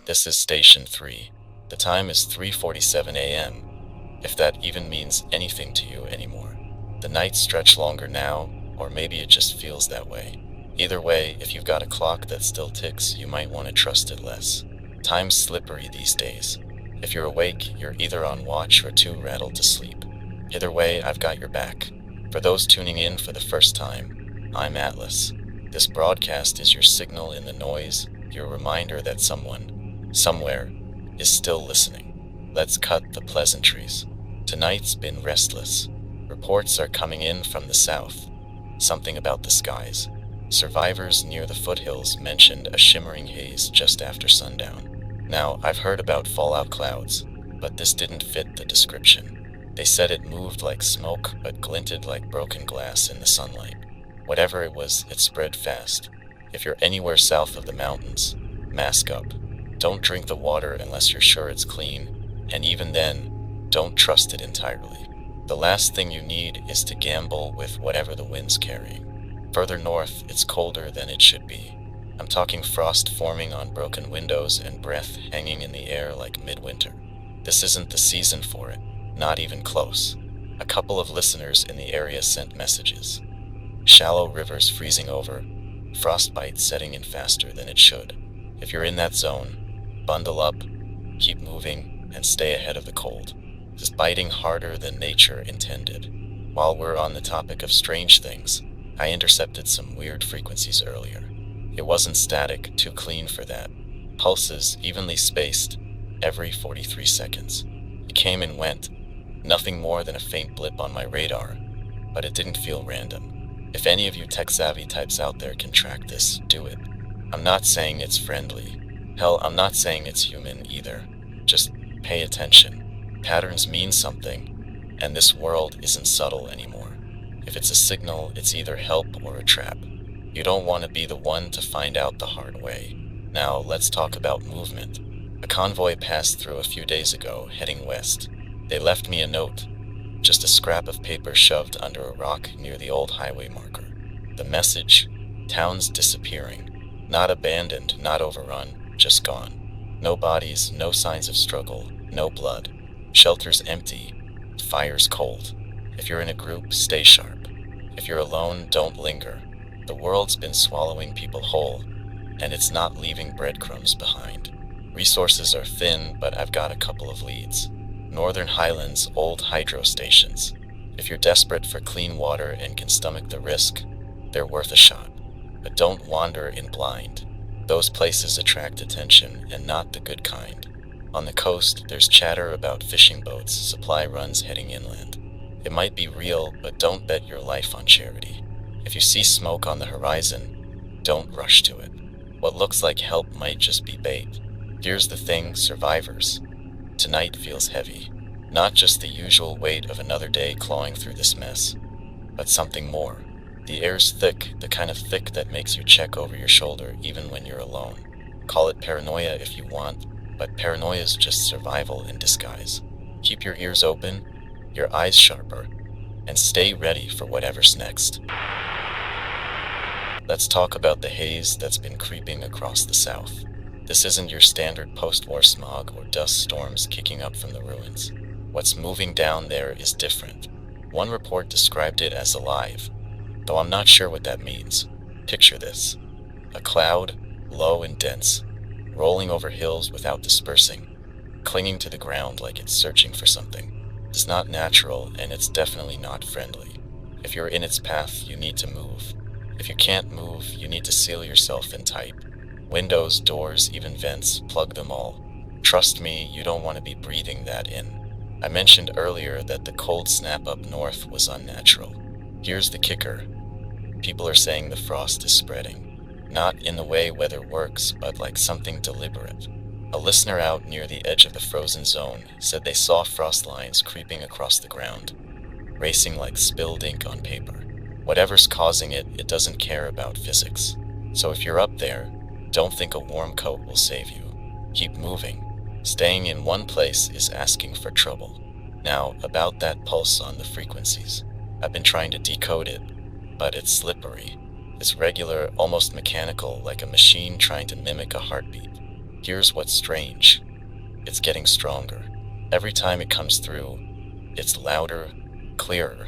This is Station 3. The time is 3:47 a.m., if that even means anything to you anymore. The nights stretch longer now, or maybe it just feels that way. Either way, if you've got a clock that still ticks, you might want to trust it less. Time's slippery these days. If you're awake, you're either on watch or too rattled to sleep. Either way, I've got your back. For those tuning in for the first time, I'm Atlas. This broadcast is your signal in the noise, your reminder that someone, somewhere, is still listening. Let's cut the pleasantries. Tonight's been restless. Reports are coming in from the south. Something about the skies. Survivors near the foothills mentioned a shimmering haze just after sundown. Now, I've heard about fallout clouds, but this didn't fit the description. They said it moved like smoke, but glinted like broken glass in the sunlight. Whatever it was, it spread fast. If you're anywhere south of the mountains, mask up. Don't drink the water unless you're sure it's clean, and even then, don't trust it entirely. The last thing you need is to gamble with whatever the wind's carrying. Further north, it's colder than it should be. I'm talking frost forming on broken windows and breath hanging in the air like midwinter. This isn't the season for it, not even close. A couple of listeners in the area sent messages. Shallow rivers freezing over, frostbite setting in faster than it should. If you're in that zone, bundle up, keep moving, and stay ahead of the cold. It's biting harder than nature intended. While we're on the topic of strange things, I intercepted some weird frequencies earlier. It wasn't static, too clean for that. Pulses, evenly spaced, every 43 seconds. It came and went, nothing more than a faint blip on my radar, but it didn't feel random. If any of you tech-savvy types out there can track this, do it. I'm not saying it's friendly. Hell, I'm not saying it's human either. Just pay attention. Patterns mean something, and this world isn't subtle anymore. If it's a signal, it's either help or a trap. You don't want to be the one to find out the hard way. Now, let's talk about movement. A convoy passed through a few days ago, heading west. They left me a note, just a scrap of paper shoved under a rock near the old highway marker. The message: town's disappearing. Not abandoned, not overrun, just gone. No bodies, no signs of struggle, no blood. Shelters empty, fire's cold. If you're in a group, stay sharp. If you're alone, don't linger. The world's been swallowing people whole, and it's not leaving breadcrumbs behind. Resources are thin, but I've got a couple of leads. Northern Highlands old hydro stations. If you're desperate for clean water and can stomach the risk, they're worth a shot. But don't wander in blind. Those places attract attention, and not the good kind. On the coast, there's chatter about fishing boats, supply runs heading inland. It might be real, but don't bet your life on charity. If you see smoke on the horizon, don't rush to it. What looks like help might just be bait. Here's the thing, survivors. Tonight feels heavy. Not just the usual weight of another day clawing through this mess, but something more. The air's thick, the kind of thick that makes you check over your shoulder even when you're alone. Call it paranoia if you want, but paranoia's just survival in disguise. Keep your ears open, your eyes sharper, and stay ready for whatever's next. Let's talk about the haze that's been creeping across the south. This isn't your standard post-war smog or dust storms kicking up from the ruins. What's moving down there is different. One report described it as alive, though I'm not sure what that means. Picture this: a cloud, low and dense, rolling over hills without dispersing, clinging to the ground like it's searching for something. It's not natural, and it's definitely not friendly. If you're in its path, you need to move. If you can't move, you need to seal yourself in tight. Windows, doors, even vents, plug them all. Trust me, you don't want to be breathing that in. I mentioned earlier that the cold snap up north was unnatural. Here's the kicker. People are saying the frost is spreading. Not in the way weather works, but like something deliberate. A listener out near the edge of the frozen zone said they saw frost lines creeping across the ground, racing like spilled ink on paper. Whatever's causing it, it doesn't care about physics. So if you're up there, don't think a warm coat will save you. Keep moving. Staying in one place is asking for trouble. Now, about that pulse on the frequencies. I've been trying to decode it, but it's slippery. It's regular, almost mechanical, like a machine trying to mimic a heartbeat. Here's what's strange. It's getting stronger. Every time it comes through, it's louder, clearer,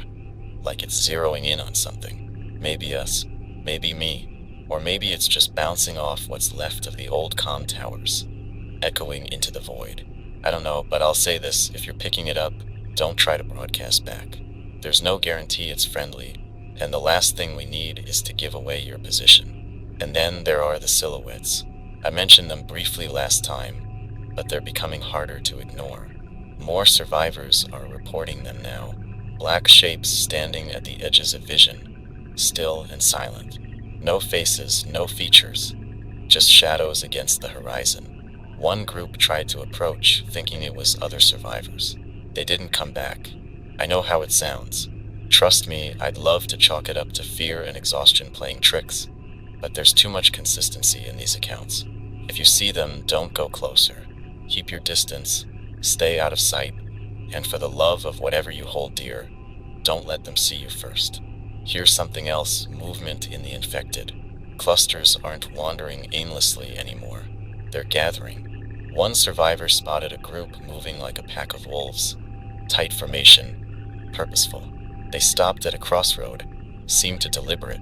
like it's zeroing in on something. Maybe us, maybe me, or maybe it's just bouncing off what's left of the old comm towers, echoing into the void. I don't know, but I'll say this, if you're picking it up, don't try to broadcast back. There's no guarantee it's friendly, and the last thing we need is to give away your position. And then there are the silhouettes. I mentioned them briefly last time, but they're becoming harder to ignore. More survivors are reporting them now. Black shapes standing at the edges of vision, still and silent. No faces, no features, just shadows against the horizon. One group tried to approach, thinking it was other survivors. They didn't come back. I know how it sounds. Trust me, I'd love to chalk it up to fear and exhaustion playing tricks, but there's too much consistency in these accounts. If you see them, don't go closer. Keep your distance, stay out of sight, and for the love of whatever you hold dear, don't let them see you first. Here's something else, movement in the infected. Clusters aren't wandering aimlessly anymore. They're gathering. One survivor spotted a group moving like a pack of wolves. Tight formation, purposeful. They stopped at a crossroad, seemed to deliberate,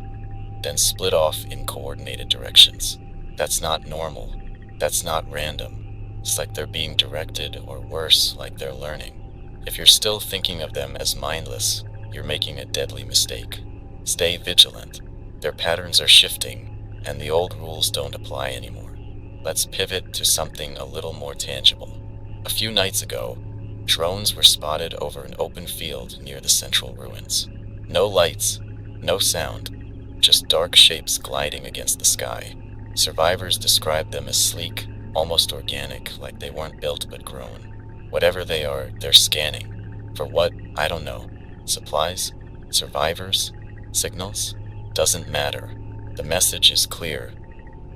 then split off in coordinated directions. That's not normal. That's not random. It's like they're being directed, or worse, like they're learning. If you're still thinking of them as mindless, you're making a deadly mistake. Stay vigilant. Their patterns are shifting, and the old rules don't apply anymore. Let's pivot to something a little more tangible. A few nights ago, drones were spotted over an open field near the central ruins. No lights, no sound, just dark shapes gliding against the sky. Survivors described them as sleek, almost organic, like they weren't built but grown. Whatever they are, they're scanning. For what? I don't know. Supplies? Survivors? Signals? Doesn't matter. The message is clear.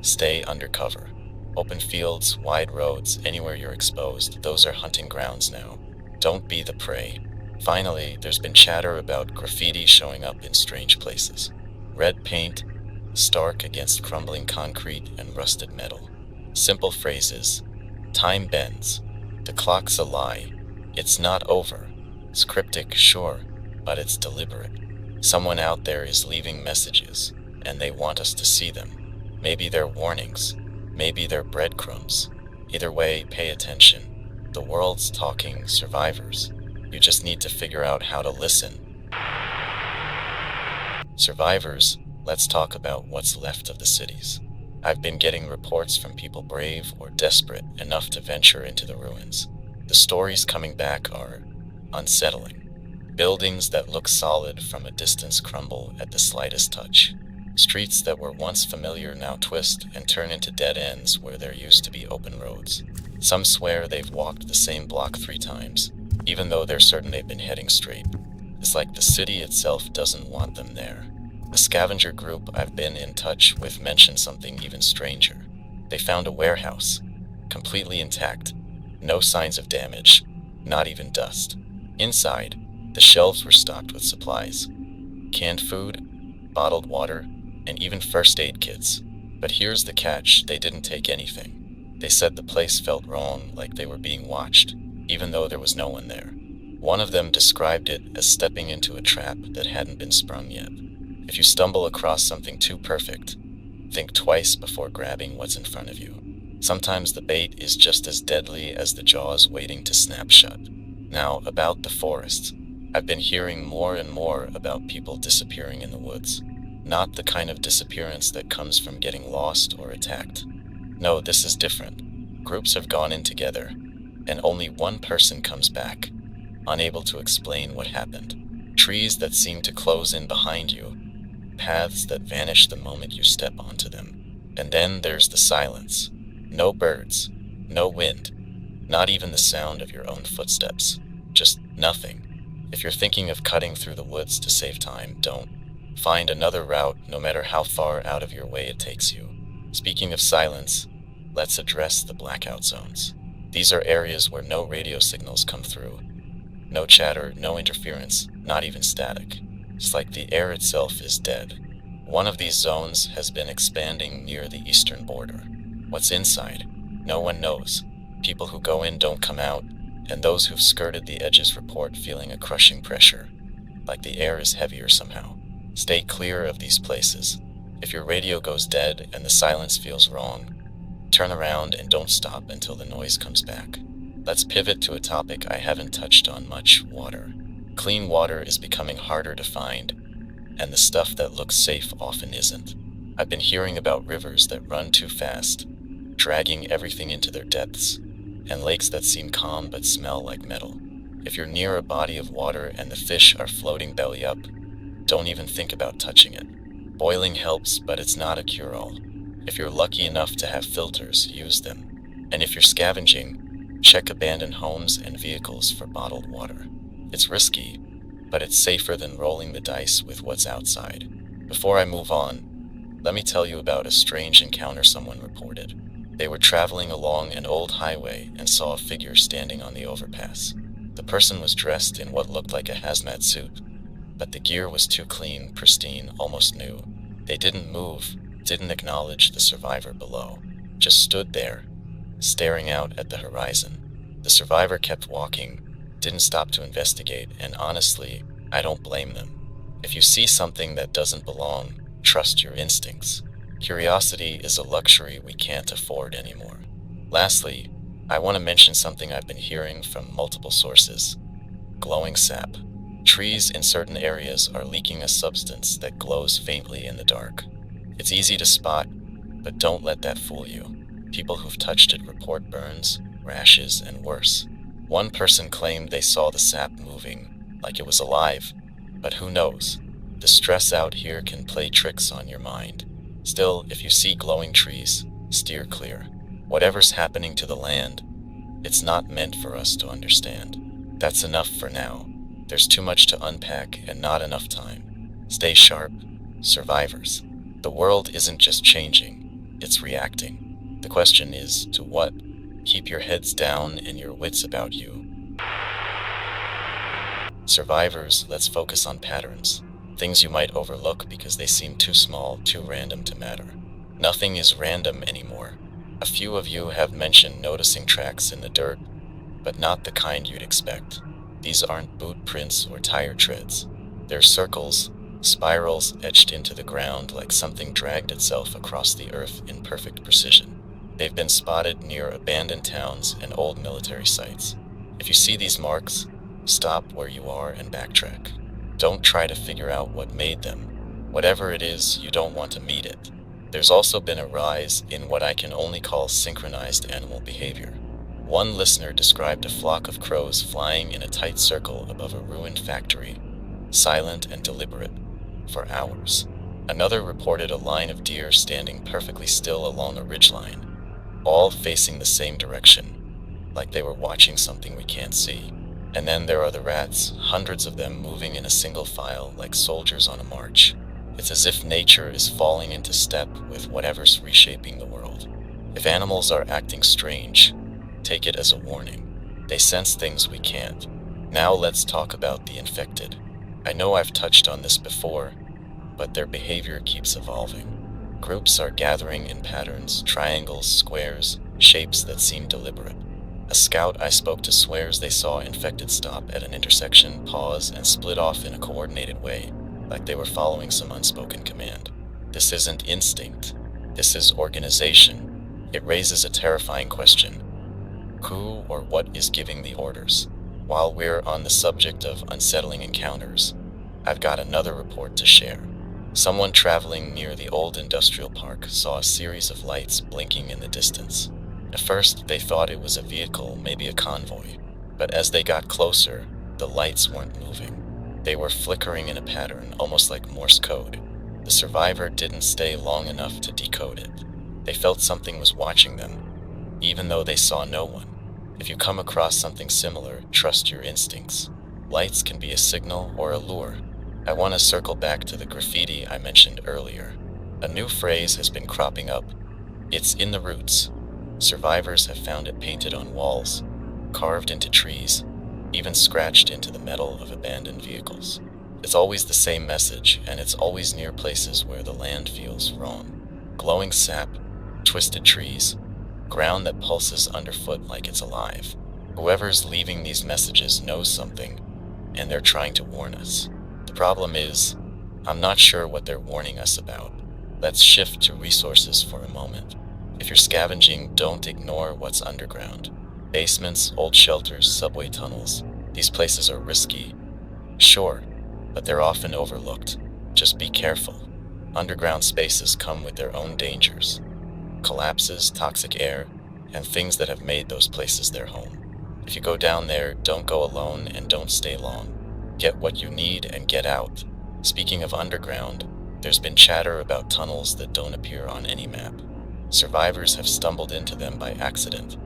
Stay undercover. Open fields, wide roads, anywhere you're exposed, those are hunting grounds now. Don't be the prey. Finally, there's been chatter about graffiti showing up in strange places. Red paint, stark against crumbling concrete and rusted metal. Simple phrases. Time bends. The clock's a lie. It's not over. It's cryptic, sure, but it's deliberate. Someone out there is leaving messages, and they want us to see them. Maybe they're warnings. Maybe they're breadcrumbs. Either way, pay attention. The world's talking, survivors. You just need to figure out how to listen. Survivors, let's talk about what's left of the cities. I've been getting reports from people brave or desperate enough to venture into the ruins. The stories coming back are unsettling. Buildings that look solid from a distance crumble at the slightest touch. Streets that were once familiar now twist and turn into dead ends where there used to be open roads. Some swear they've walked the same block 3 times, even though they're certain they've been heading straight. It's like the city itself doesn't want them there. A scavenger group I've been in touch with mentioned something even stranger. They found a warehouse, completely intact, no signs of damage, not even dust. Inside, the shelves were stocked with supplies, canned food, bottled water, and even first aid kits. But here's the catch, they didn't take anything. They said the place felt wrong, like they were being watched, even though there was no one there. One of them described it as stepping into a trap that hadn't been sprung yet. If you stumble across something too perfect, think twice before grabbing what's in front of you. Sometimes the bait is just as deadly as the jaws waiting to snap shut. Now, about the forests. I've been hearing more and more about people disappearing in the woods. Not the kind of disappearance that comes from getting lost or attacked. No, this is different. Groups have gone in together, and only one person comes back, unable to explain what happened. Trees that seem to close in behind you, paths that vanish the moment you step onto them. And then there's the silence. No birds, no wind, not even the sound of your own footsteps. Just nothing. If you're thinking of cutting through the woods to save time, don't. Find another route, no matter how far out of your way it takes you. Speaking of silence, let's address the blackout zones. These are areas where no radio signals come through. No chatter, no interference, not even static. It's like the air itself is dead. One of these zones has been expanding near the eastern border. What's inside? No one knows. People who go in don't come out, and those who've skirted the edges report feeling a crushing pressure, like the air is heavier somehow. Stay clear of these places. If your radio goes dead and the silence feels wrong, turn around and don't stop until the noise comes back. Let's pivot to a topic I haven't touched on much: water. Clean water is becoming harder to find, and the stuff that looks safe often isn't. I've been hearing about rivers that run too fast, dragging everything into their depths, and lakes that seem calm but smell like metal. If you're near a body of water and the fish are floating belly up, don't even think about touching it. Boiling helps, but it's not a cure-all. If you're lucky enough to have filters, use them. And if you're scavenging, check abandoned homes and vehicles for bottled water. It's risky, but it's safer than rolling the dice with what's outside. Before I move on, let me tell you about a strange encounter someone reported. They were traveling along an old highway and saw a figure standing on the overpass. The person was dressed in what looked like a hazmat suit, but the gear was too clean, pristine, almost new. They didn't move, didn't acknowledge the survivor below, just stood there, staring out at the horizon. The survivor kept walking, didn't stop to investigate, and honestly, I don't blame them. If you see something that doesn't belong, trust your instincts. Curiosity is a luxury we can't afford anymore. Lastly, I want to mention something I've been hearing from multiple sources: glowing sap. Trees in certain areas are leaking a substance that glows faintly in the dark. It's easy to spot, but don't let that fool you. People who've touched it report burns, rashes, and worse. One person claimed they saw the sap moving, like it was alive, but who knows? The stress out here can play tricks on your mind. Still, if you see glowing trees, steer clear. Whatever's happening to the land, it's not meant for us to understand. That's enough for now. There's too much to unpack and not enough time. Stay sharp, survivors. The world isn't just changing, it's reacting. The question is, to what? Keep your heads down and your wits about you. Survivors, let's focus on patterns. Things you might overlook because they seem too small, too random to matter. Nothing is random anymore. A few of you have mentioned noticing tracks in the dirt, but not the kind you'd expect. These aren't boot prints or tire treads. They're circles, spirals etched into the ground like something dragged itself across the earth in perfect precision. They've been spotted near abandoned towns and old military sites. If you see these marks, stop where you are and backtrack. Don't try to figure out what made them. Whatever it is, you don't want to meet it. There's also been a rise in what I can only call synchronized animal behavior. One listener described a flock of crows flying in a tight circle above a ruined factory, silent and deliberate, for hours. Another reported a line of deer standing perfectly still along a ridgeline, all facing the same direction, like they were watching something we can't see. And then there are the rats, hundreds of them moving in a single file like soldiers on a march. It's as if nature is falling into step with whatever's reshaping the world. If animals are acting strange, take it as a warning. They sense things we can't. Now let's talk about the infected. I know I've touched on this before, but their behavior keeps evolving. Groups are gathering in patterns, triangles, squares, shapes that seem deliberate. A scout I spoke to swears they saw infected stop at an intersection, pause, and split off in a coordinated way, like they were following some unspoken command. This isn't instinct. This is organization. It raises a terrifying question. Who or what is giving the orders? While we're on the subject of unsettling encounters, I've got another report to share. Someone traveling near the old industrial park saw a series of lights blinking in the distance. At first, they thought it was a vehicle, maybe a convoy, but as they got closer, the lights weren't moving. They were flickering in a pattern, almost like Morse code. The survivor didn't stay long enough to decode it. They felt something was watching them, even though they saw no one. If you come across something similar, trust your instincts. Lights can be a signal or a lure. I want to circle back to the graffiti I mentioned earlier. A new phrase has been cropping up. It's in the roots. Survivors have found it painted on walls, carved into trees, even scratched into the metal of abandoned vehicles. It's always the same message, and it's always near places where the land feels wrong. Glowing sap, twisted trees, ground that pulses underfoot like it's alive. Whoever's leaving these messages knows something, and they're trying to warn us. The problem is, I'm not sure what they're warning us about. Let's shift to resources for a moment. If you're scavenging, don't ignore what's underground. Basements, old shelters, subway tunnels. These places are risky, sure, but they're often overlooked. Just be careful. Underground spaces come with their own dangers. Collapses, toxic air, and things that have made those places their home. If you go down there, don't go alone and don't stay long. Get what you need and get out. Speaking of underground, there's been chatter about tunnels that don't appear on any map. Survivors have stumbled into them by accident.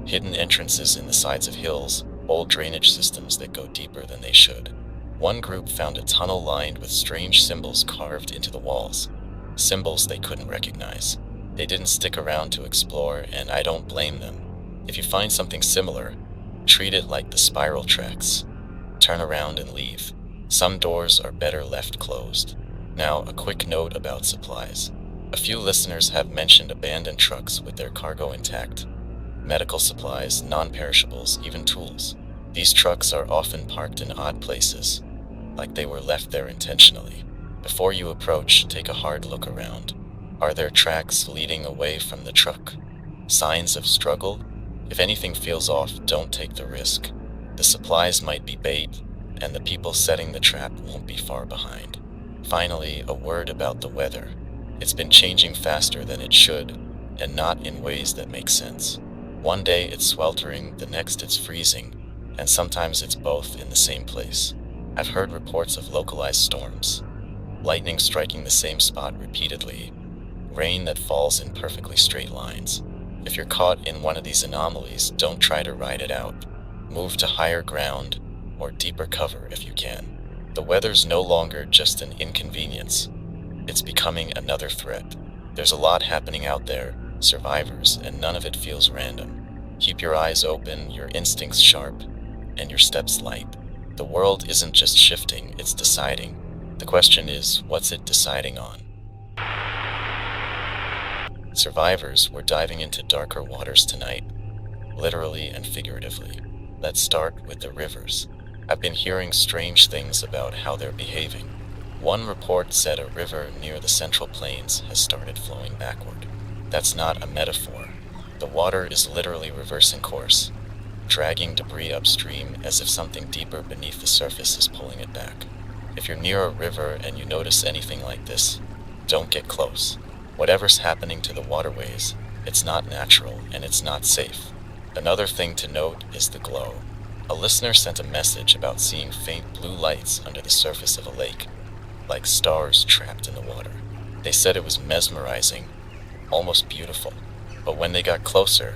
Hidden entrances in the sides of hills, old drainage systems that go deeper than they should. One group found a tunnel lined with strange symbols carved into the walls. Symbols they couldn't recognize. They didn't stick around to explore, and I don't blame them. If you find something similar, treat it like the spiral tracks. Turn around and leave. Some doors are better left closed. Now, a quick note about supplies. A few listeners have mentioned abandoned trucks with their cargo intact. Medical supplies, non-perishables, even tools. These trucks are often parked in odd places, like they were left there intentionally. Before you approach, take a hard look around. Are there tracks leading away from the truck? Signs of struggle? If anything feels off, don't take the risk. The supplies might be bait, and the people setting the trap won't be far behind. Finally, a word about the weather. It's been changing faster than it should, and not in ways that make sense. One day it's sweltering, the next it's freezing, and sometimes it's both in the same place. I've heard reports of localized storms, lightning striking the same spot repeatedly, rain that falls in perfectly straight lines. If you're caught in one of these anomalies, don't try to ride it out. Move to higher ground or deeper cover if you can. The weather's no longer just an inconvenience. It's becoming another threat. There's a lot happening out there, survivors, and none of it feels random. Keep your eyes open, your instincts sharp, and your steps light. The world isn't just shifting, it's deciding. The question is, what's it deciding on? Survivors, we're diving into darker waters tonight, literally and figuratively. Let's start with the rivers. I've been hearing strange things about how they're behaving. One report said a river near the Central Plains has started flowing backward. That's not a metaphor. The water is literally reversing course, dragging debris upstream as if something deeper beneath the surface is pulling it back. If you're near a river and you notice anything like this, don't get close. Whatever's happening to the waterways, it's not natural and it's not safe. Another thing to note is the glow. A listener sent a message about seeing faint blue lights under the surface of a lake, like stars trapped in the water. They said it was mesmerizing, almost beautiful, but when they got closer,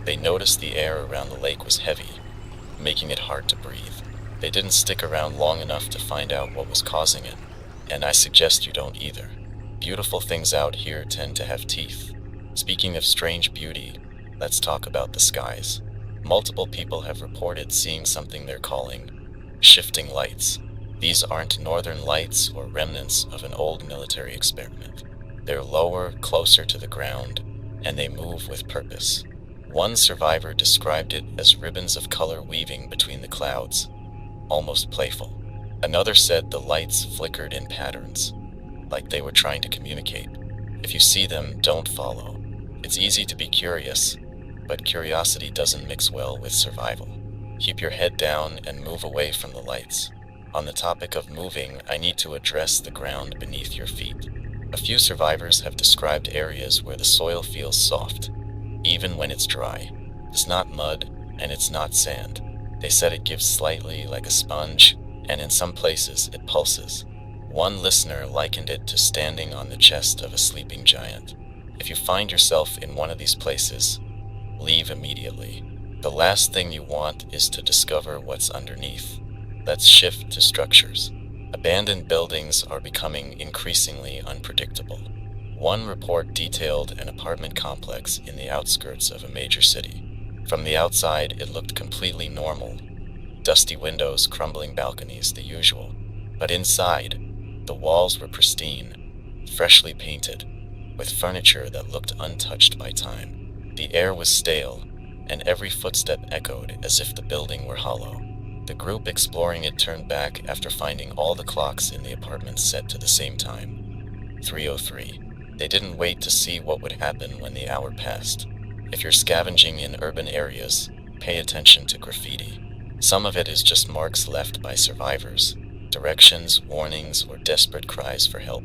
they noticed the air around the lake was heavy, making it hard to breathe. They didn't stick around long enough to find out what was causing it, and I suggest you don't either. Beautiful things out here tend to have teeth. Speaking of strange beauty, let's talk about the skies. Multiple people have reported seeing something they're calling shifting lights. These aren't northern lights or remnants of an old military experiment. They're lower, closer to the ground, and they move with purpose. One survivor described it as ribbons of color weaving between the clouds, almost playful. Another said the lights flickered in patterns, like they were trying to communicate. If you see them, don't follow. It's easy to be curious, but curiosity doesn't mix well with survival. Keep your head down and move away from the lights. On the topic of moving, I need to address the ground beneath your feet. A few survivors have described areas where the soil feels soft, even when it's dry. It's not mud, and it's not sand. They said it gives slightly like a sponge, and in some places it pulses. One listener likened it to standing on the chest of a sleeping giant. If you find yourself in one of these places, leave immediately. The last thing you want is to discover what's underneath. Let's shift to structures. Abandoned buildings are becoming increasingly unpredictable. One report detailed an apartment complex in the outskirts of a major city. From the outside, it looked completely normal. Dusty windows, crumbling balconies, the usual. But inside, the walls were pristine, freshly painted, with furniture that looked untouched by time. The air was stale, and every footstep echoed as if the building were hollow. The group exploring it turned back after finding all the clocks in the apartment set to the same time, 3:03. They didn't wait to see what would happen when the hour passed. If you're scavenging in urban areas, pay attention to graffiti. Some of it is just marks left by survivors, directions, warnings, or desperate cries for help.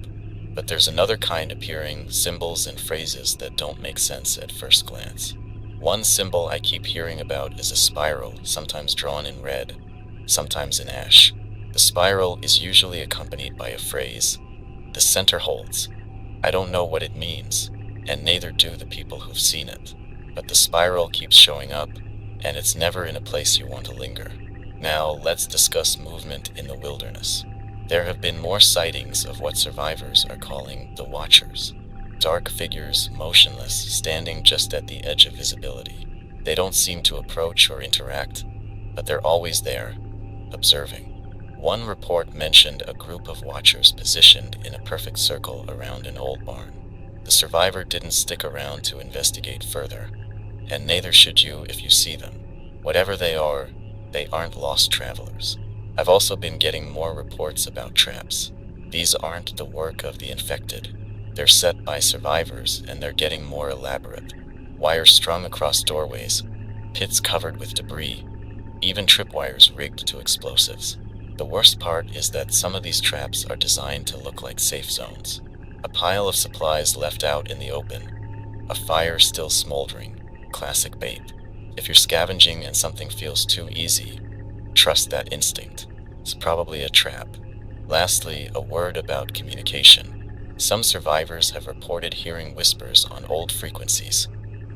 But there's another kind appearing, symbols and phrases that don't make sense at first glance. One symbol I keep hearing about is a spiral, sometimes drawn in red, sometimes in ash. The spiral is usually accompanied by a phrase, "The center holds." I don't know what it means, and neither do the people who've seen it. But the spiral keeps showing up, and it's never in a place you want to linger. Now, let's discuss movement in the wilderness. There have been more sightings of what survivors are calling the Watchers. Dark figures, motionless, standing just at the edge of visibility. They don't seem to approach or interact, but they're always there, observing. One report mentioned a group of Watchers positioned in a perfect circle around an old barn. The survivor didn't stick around to investigate further, and neither should you if you see them. Whatever they aren't lost travelers. I've also been getting more reports about traps. These aren't the work of the infected. They're set by survivors, and they're getting more elaborate. Wires strung across doorways, pits covered with debris, even tripwires rigged to explosives. The worst part is that some of these traps are designed to look like safe zones. A pile of supplies left out in the open, a fire still smoldering, classic bait. If you're scavenging and something feels too easy, trust that instinct. It's probably a trap. Lastly, a word about communication. Some survivors have reported hearing whispers on old frequencies,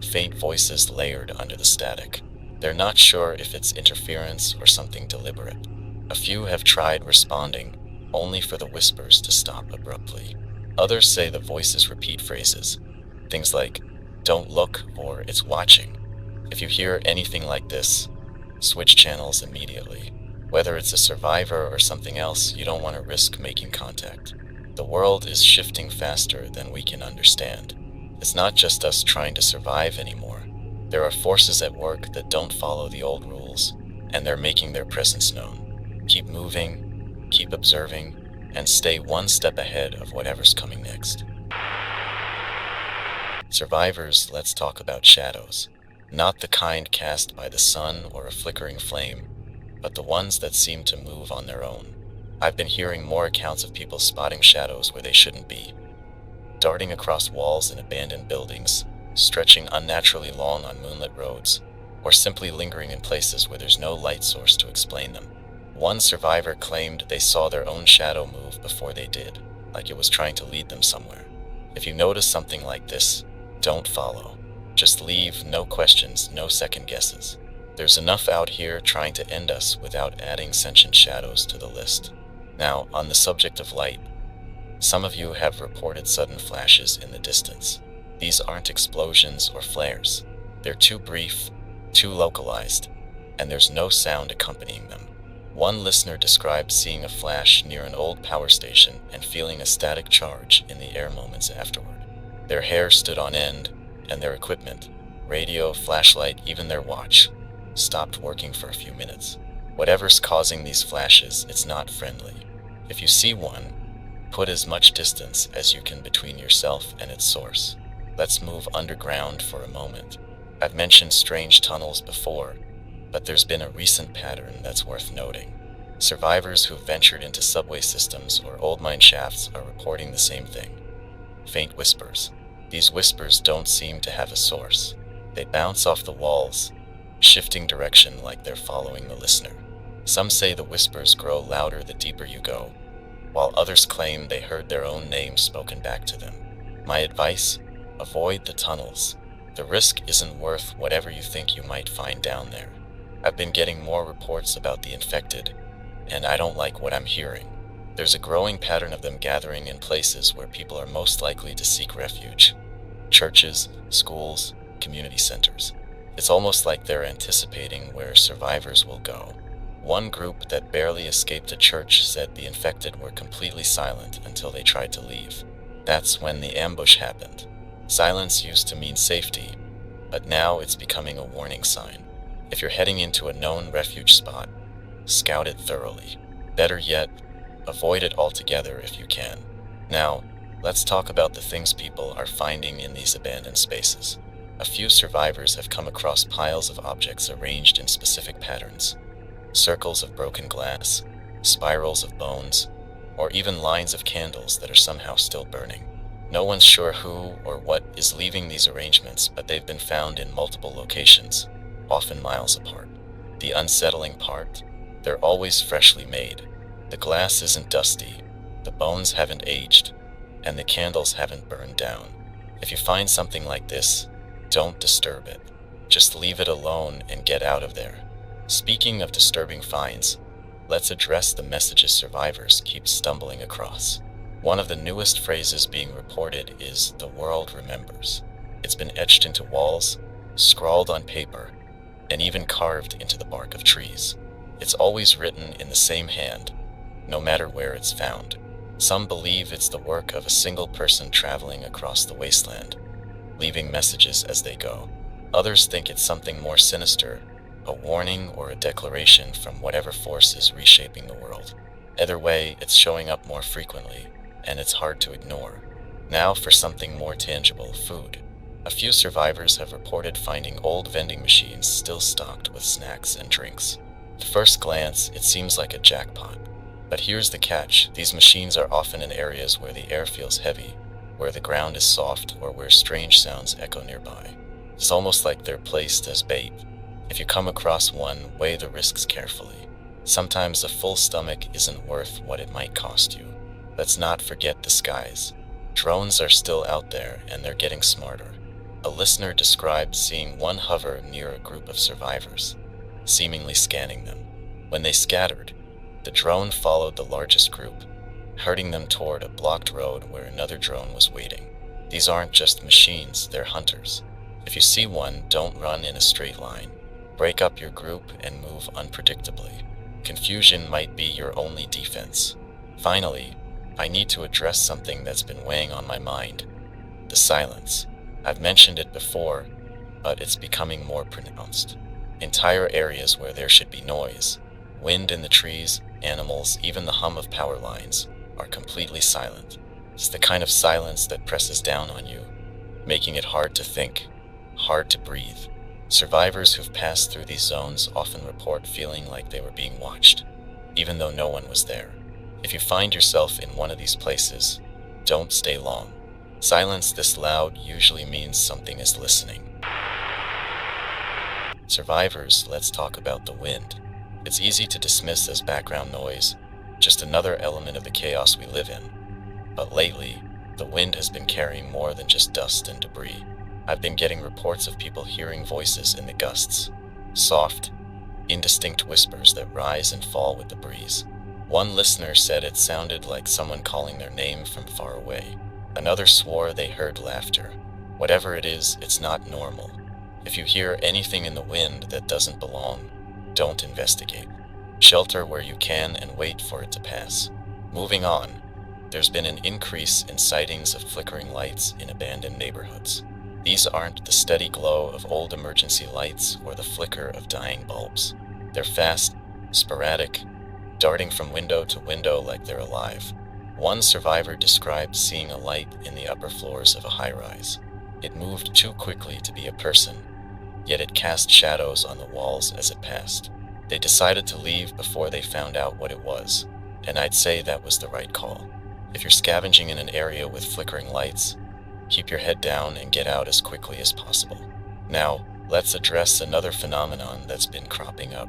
faint voices layered under the static. They're not sure if it's interference or something deliberate. A few have tried responding, only for the whispers to stop abruptly. Others say the voices repeat phrases, things like, "Don't look," or "It's watching." If you hear anything like this, switch channels immediately. Whether it's a survivor or something else, you don't want to risk making contact. The world is shifting faster than we can understand. It's not just us trying to survive anymore. There are forces at work that don't follow the old rules, and they're making their presence known. Keep moving, keep observing, and stay one step ahead of whatever's coming next. Survivors, let's talk about shadows. Not the kind cast by the sun or a flickering flame, but the ones that seem to move on their own. I've been hearing more accounts of people spotting shadows where they shouldn't be, darting across walls in abandoned buildings, stretching unnaturally long on moonlit roads, or simply lingering in places where there's no light source to explain them. One survivor claimed they saw their own shadow move before they did, like it was trying to lead them somewhere. If you notice something like this, don't follow. Just leave, no questions, no second guesses. There's enough out here trying to end us without adding sentient shadows to the list. Now, on the subject of light, some of you have reported sudden flashes in the distance. These aren't explosions or flares. They're too brief, too localized, and there's no sound accompanying them. One listener described seeing a flash near an old power station and feeling a static charge in the air moments afterward. Their hair stood on end, and their equipment, radio, flashlight, even their watch, stopped working for a few minutes. Whatever's causing these flashes, it's not friendly. If you see one, put as much distance as you can between yourself and its source. Let's move underground for a moment. I've mentioned strange tunnels before, but there's been a recent pattern that's worth noting. Survivors who've ventured into subway systems or old mine shafts are reporting the same thing. Faint whispers. These whispers don't seem to have a source. They bounce off the walls, shifting direction like they're following the listener. Some say the whispers grow louder the deeper you go, while others claim they heard their own name spoken back to them. My advice? Avoid the tunnels. The risk isn't worth whatever you think you might find down there. I've been getting more reports about the infected, and I don't like what I'm hearing. There's a growing pattern of them gathering in places where people are most likely to seek refuge. Churches, schools, community centers. It's almost like they're anticipating where survivors will go. One group that barely escaped a church said the infected were completely silent until they tried to leave. That's when the ambush happened. Silence used to mean safety, but now it's becoming a warning sign. If you're heading into a known refuge spot, scout it thoroughly. Better yet, avoid it altogether if you can. Now, let's talk about the things people are finding in these abandoned spaces. A few survivors have come across piles of objects arranged in specific patterns. Circles of broken glass, spirals of bones, or even lines of candles that are somehow still burning. No one's sure who or what is leaving these arrangements, but they've been found in multiple locations, often miles apart. The unsettling part? They're always freshly made. The glass isn't dusty, the bones haven't aged, and the candles haven't burned down. If you find something like this, don't disturb it. Just leave it alone and get out of there. Speaking of disturbing finds, let's address the messages survivors keep stumbling across. One of the newest phrases being reported is "the world remembers." It's been etched into walls, scrawled on paper, and even carved into the bark of trees. It's always written in the same hand, no matter where it's found. Some believe it's the work of a single person traveling across the wasteland, leaving messages as they go. Others think it's something more sinister, a warning or a declaration from whatever force is reshaping the world. Either way, it's showing up more frequently, and it's hard to ignore. Now for something more tangible, food. A few survivors have reported finding old vending machines still stocked with snacks and drinks. At first glance, it seems like a jackpot. But here's the catch: these machines are often in areas where the air feels heavy, where the ground is soft, or where strange sounds echo nearby. It's almost like they're placed as bait. If you come across one, weigh the risks carefully. Sometimes a full stomach isn't worth what it might cost you. Let's not forget the skies. Drones are still out there, and they're getting smarter. A listener described seeing one hover near a group of survivors, seemingly scanning them. When they scattered, the drone followed the largest group, herding them toward a blocked road where another drone was waiting. These aren't just machines, they're hunters. If you see one, don't run in a straight line. Break up your group and move unpredictably. Confusion might be your only defense. Finally, I need to address something that's been weighing on my mind: the silence. I've mentioned it before, but it's becoming more pronounced. Entire areas where there should be noise, wind in the trees, animals, even the hum of power lines, are completely silent. It's the kind of silence that presses down on you, making it hard to think, hard to breathe. Survivors who've passed through these zones often report feeling like they were being watched, even though no one was there. If you find yourself in one of these places, don't stay long. Silence this loud usually means something is listening. Survivors, let's talk about the wind. It's easy to dismiss as background noise, just another element of the chaos we live in. But lately, the wind has been carrying more than just dust and debris. I've been getting reports of people hearing voices in the gusts, soft, indistinct whispers that rise and fall with the breeze. One listener said it sounded like someone calling their name from far away. Another swore they heard laughter. Whatever it is, it's not normal. If you hear anything in the wind that doesn't belong, don't investigate. Shelter where you can and wait for it to pass. Moving on, there's been an increase in sightings of flickering lights in abandoned neighborhoods. These aren't the steady glow of old emergency lights or the flicker of dying bulbs. They're fast, sporadic, darting from window to window like they're alive. One survivor described seeing a light in the upper floors of a high-rise. It moved too quickly to be a person, yet it cast shadows on the walls as it passed. They decided to leave before they found out what it was, and I'd say that was the right call. If you're scavenging in an area with flickering lights, keep your head down and get out as quickly as possible. Now, let's address another phenomenon that's been cropping up: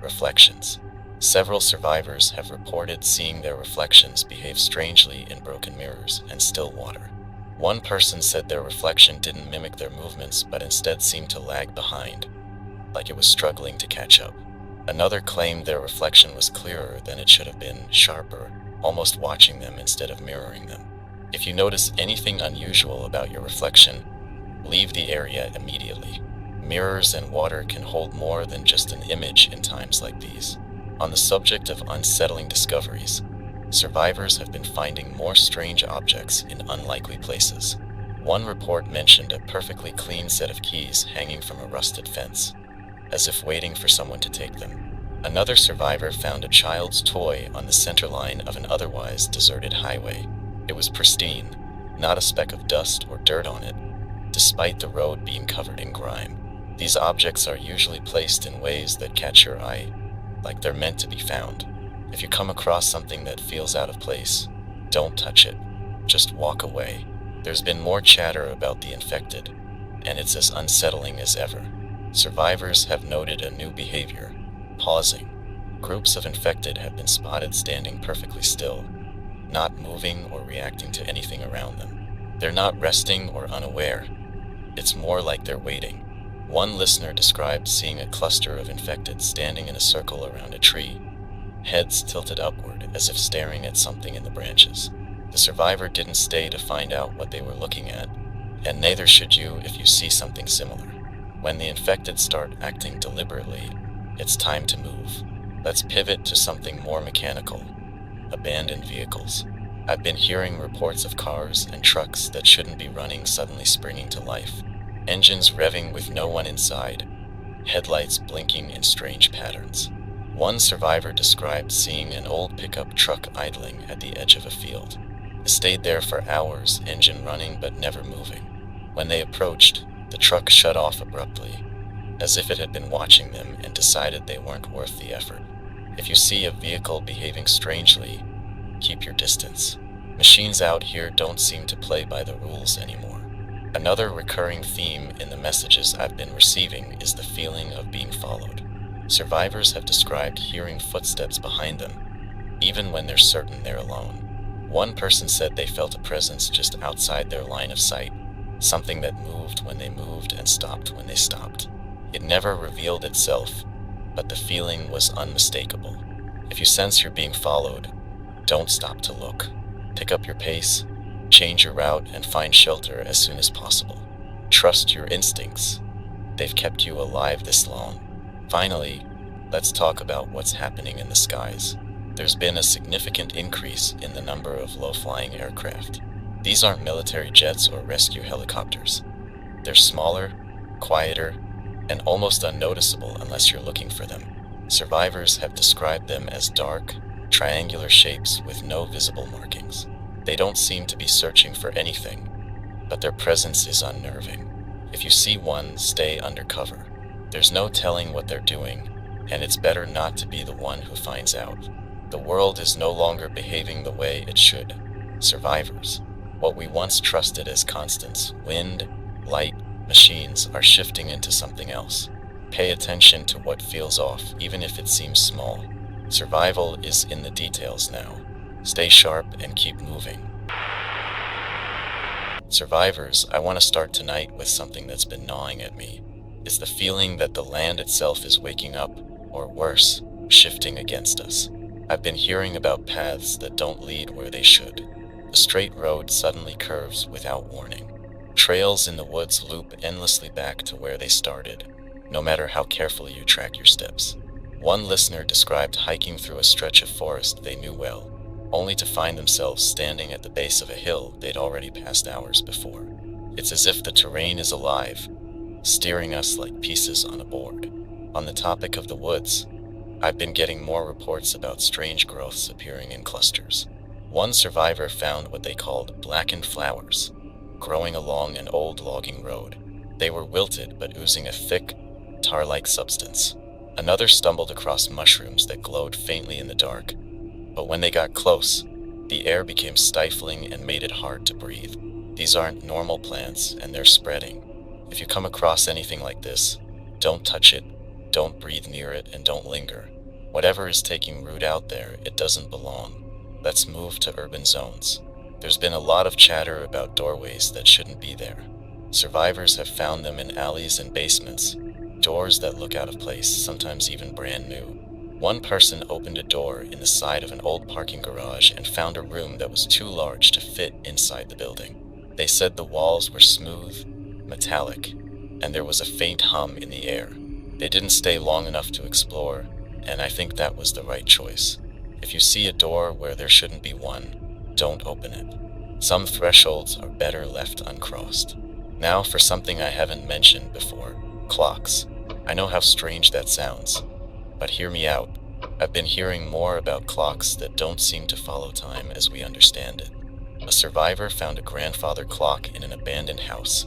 reflections. Several survivors have reported seeing their reflections behave strangely in broken mirrors and still water. One person said their reflection didn't mimic their movements but instead seemed to lag behind, like it was struggling to catch up. Another claimed their reflection was clearer than it should have been, sharper, almost watching them instead of mirroring them. If you notice anything unusual about your reflection, leave the area immediately. Mirrors and water can hold more than just an image in times like these. On the subject of unsettling discoveries, survivors have been finding more strange objects in unlikely places. One report mentioned a perfectly clean set of keys hanging from a rusted fence, as if waiting for someone to take them. Another survivor found a child's toy on the center line of an otherwise deserted highway. It was pristine, not a speck of dust or dirt on it, despite the road being covered in grime. These objects are usually placed in ways that catch your eye, like they're meant to be found. If you come across something that feels out of place, don't touch it. Just walk away. There's been more chatter about the infected, and it's as unsettling as ever. Survivors have noted a new behavior: pausing. Groups of infected have been spotted standing perfectly still, not moving or reacting to anything around them. They're not resting or unaware. It's more like they're waiting. One listener described seeing a cluster of infected standing in a circle around a tree, heads tilted upward as if staring at something in the branches. The survivor didn't stay to find out what they were looking at, and neither should you if you see something similar. When the infected start acting deliberately, it's time to move. Let's pivot to something more mechanical: abandoned vehicles. I've been hearing reports of cars and trucks that shouldn't be running suddenly springing to life. Engines revving with no one inside, headlights blinking in strange patterns. One survivor described seeing an old pickup truck idling at the edge of a field. It stayed there for hours, engine running but never moving. When they approached, the truck shut off abruptly, as if it had been watching them and decided they weren't worth the effort. If you see a vehicle behaving strangely, keep your distance. Machines out here don't seem to play by the rules anymore. Another recurring theme in the messages I've been receiving is the feeling of being followed. Survivors have described hearing footsteps behind them, even when they're certain they're alone. One person said they felt a presence just outside their line of sight, something that moved when they moved and stopped when they stopped. It never revealed itself, but the feeling was unmistakable. If you sense you're being followed, don't stop to look. Pick up your pace, change your route, and find shelter as soon as possible. Trust your instincts. They've kept you alive this long. Finally, let's talk about what's happening in the skies. There's been a significant increase in the number of low-flying aircraft. These aren't military jets or rescue helicopters. They're smaller, quieter, and almost unnoticeable unless you're looking for them. Survivors have described them as dark, triangular shapes with no visible markings. They don't seem to be searching for anything, but their presence is unnerving. If you see one, stay under cover. There's no telling what they're doing, and it's better not to be the one who finds out. The world is no longer behaving the way it should. Survivors, what we once trusted as constants, wind, light, machines, are shifting into something else. Pay attention to what feels off, even if it seems small. Survival is in the details now. Stay sharp and keep moving. Survivors, I want to start tonight with something that's been gnawing at me. It's the feeling that the land itself is waking up, or worse, shifting against us. I've been hearing about paths that don't lead where they should. The straight road suddenly curves without warning. Trails in the woods loop endlessly back to where they started, no matter how carefully you track your steps. One listener described hiking through a stretch of forest they knew well, only to find themselves standing at the base of a hill they'd already passed hours before. It's as if the terrain is alive, steering us like pieces on a board. On the topic of the woods, I've been getting more reports about strange growths appearing in clusters. One survivor found what they called blackened flowers, growing along an old logging road. They were wilted but oozing a thick, tar-like substance. Another stumbled across mushrooms that glowed faintly in the dark, but when they got close, the air became stifling and made it hard to breathe. These aren't normal plants, and they're spreading. If you come across anything like this, don't touch it, don't breathe near it, and don't linger. Whatever is taking root out there, it doesn't belong. Let's move to urban zones. There's been a lot of chatter about doorways that shouldn't be there. Survivors have found them in alleys and basements, doors that look out of place, sometimes even brand new. One person opened a door in the side of an old parking garage and found a room that was too large to fit inside the building. They said the walls were smooth, metallic, and there was a faint hum in the air. They didn't stay long enough to explore, and I think that was the right choice. If you see a door where there shouldn't be one, don't open it. Some thresholds are better left uncrossed. Now for something I haven't mentioned before, clocks. I know how strange that sounds, but hear me out. I've been hearing more about clocks that don't seem to follow time as we understand it. A survivor found a grandfather clock in an abandoned house,